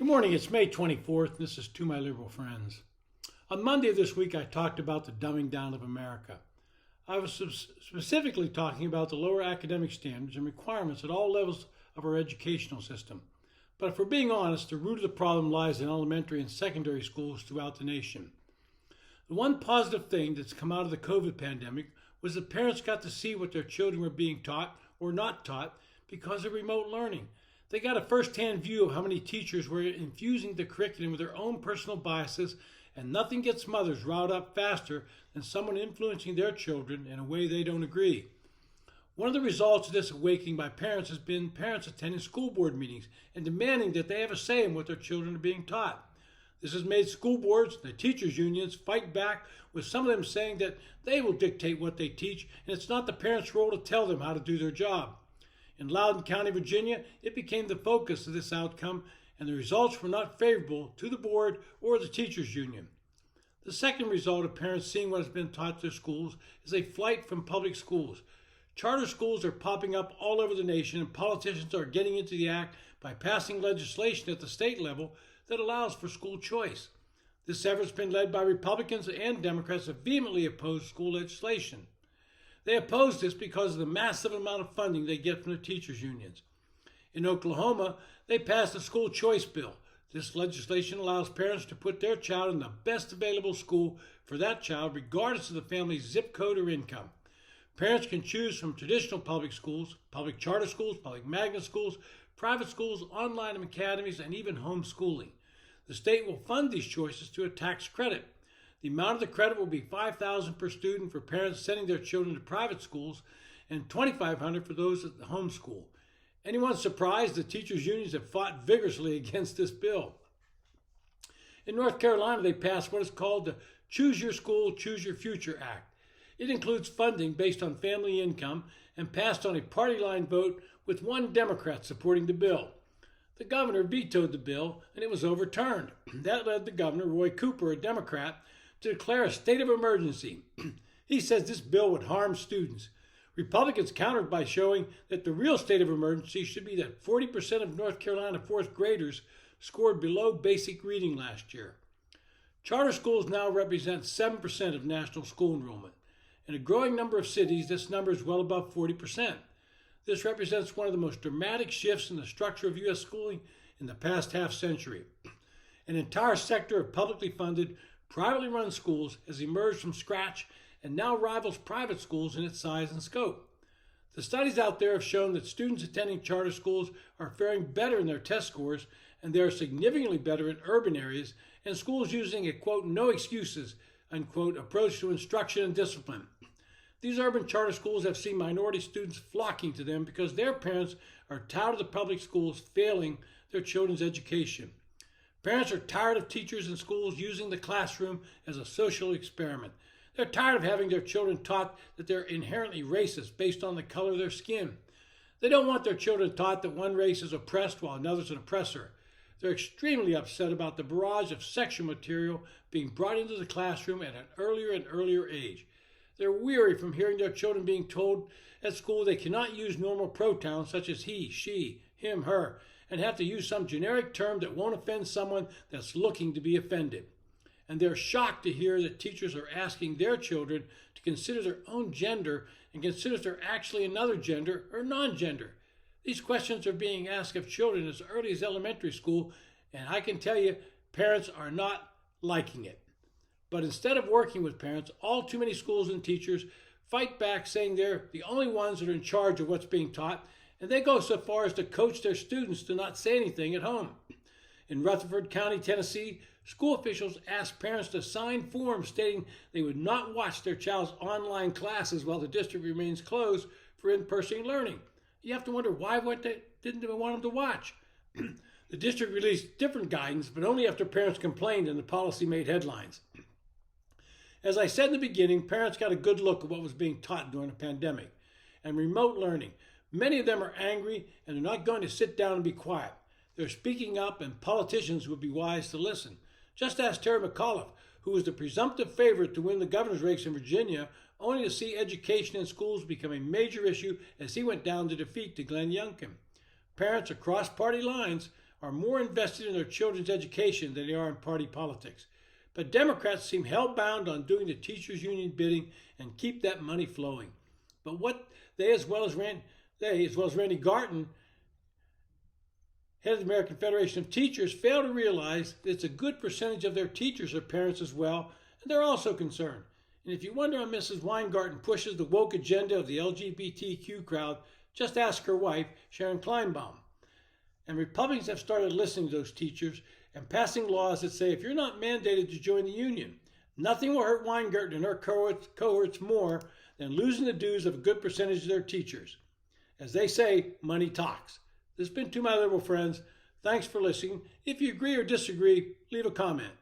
morning, it's May 24th. This is To My Liberal Friends. On Monday of this week, I talked about the dumbing down of America. I was specifically talking about the lower academic standards and requirements at all levels of our educational system. But if we're being honest, the root of the problem lies in elementary and secondary schools throughout the nation. The one positive thing that's come out of the COVID pandemic was that parents got to see what their children were being taught or not taught because of remote learning. They got a first-hand view of how many teachers were infusing the curriculum with their own personal biases, and nothing gets mothers riled up faster than someone influencing their children in a way they don't agree. One of the results of this awakening by parents has been parents attending school board meetings and demanding that they have a say in what their children are being taught. This has made school boards and the teachers' unions fight back, with some of them saying that they will dictate what they teach, and it's not the parents' role to tell them how to do their job. In Loudoun County, Virginia, it became the focus of this outcome, and the results were not favorable to the board or the teachers' union. The second result of parents seeing what has been taught to their schools is a flight from public schools. Charter schools are popping up all over the nation, and politicians are getting into the act by passing legislation at the state level that allows for school choice. This effort has been led by Republicans and Democrats that vehemently oppose school legislation. They oppose this because of the massive amount of funding they get from the teachers' unions. In Oklahoma, they passed a school choice bill. This legislation allows parents to put their child in the best available school for that child, regardless of the family's zip code or income. Parents can choose from traditional public schools, public charter schools, public magnet schools, private schools, online academies, and even homeschooling. The state will fund these choices through a tax credit. The amount of the credit will be $5,000 per student for parents sending their children to private schools and $2,500 for those at the homeschool. Anyone surprised the teachers' unions have fought vigorously against this bill? In North Carolina, they passed what is called the Choose Your School, Choose Your Future Act. It includes funding based on family income and passed on a party line vote with one Democrat supporting the bill. The governor vetoed the bill and it was overturned. That led the governor, Roy Cooper, a Democrat, to declare a state of emergency. He says this bill would harm students. Republicans countered by showing that the real state of emergency should be that 40% of North Carolina fourth graders scored below basic reading last year. Charter schools now represent 7% of national school enrollment. In a growing number of cities, this number is well above 40%. This represents one of the most dramatic shifts in the structure of U.S. schooling in the past half century. An entire sector of publicly funded, privately run schools has emerged from scratch and now rivals private schools in its size and scope. The studies out there have shown that students attending charter schools are faring better in their test scores, and they are significantly better in urban areas, and schools using a, quote, no excuses, unquote, approach to instruction and discipline. These urban charter schools have seen minority students flocking to them because their parents are tired of the public schools failing their children's education. Parents are tired of teachers and schools using the classroom as a social experiment. They're tired of having their children taught that they're inherently racist based on the color of their skin. They don't want their children taught that one race is oppressed while another's an oppressor. They're extremely upset about the barrage of sexual material being brought into the classroom at an earlier and earlier age. They're weary from hearing their children being told at school they cannot use normal pronouns such as he, she, him, her, and have to use some generic term that won't offend someone that's looking to be offended. And they're shocked to hear that teachers are asking their children to consider their own gender and consider if they're actually another gender or non-gender. These questions are being asked of children as early as elementary school, and I can tell you, parents are not liking it. But instead of working with parents, all too many schools and teachers fight back, saying they're the only ones that are in charge of what's being taught, and they go so far as to coach their students to not say anything at home. In Rutherford County, Tennessee, school officials asked parents to sign forms stating they would not watch their child's online classes while the district remains closed for in-person learning. You have to wonder why didn't they want them to watch? The district released different guidance, but only after parents complained and the policy made headlines. As I said in the beginning, parents got a good look at what was being taught during the pandemic and remote learning. Many of them are angry and they're not going to sit down and be quiet. They're speaking up, and politicians would be wise to listen. Just ask Terry McAuliffe, who was the presumptive favorite to win the governor's race in Virginia, only to see education in schools become a major issue as he went down to defeat to Glenn Youngkin. Parents across party lines are more invested in their children's education than they are in party politics. But Democrats seem hell-bound on doing the teachers' union bidding and keep that money flowing. But what they, as well as Randy Garten, head of the American Federation of Teachers, fail to realize that it's a good percentage of their teachers are parents as well, and they're also concerned. And if you wonder how Mrs. Weingarten pushes the woke agenda of the LGBTQ crowd, just ask her wife, Sharon Kleinbaum. And Republicans have started listening to those teachers and passing laws that say if you're not mandated to join the union, nothing will hurt Weingarten and her cohorts more than losing the dues of a good percentage of their teachers. As they say, money talks. This has been To My Liberal Friends. Thanks for listening. If you agree or disagree, leave a comment.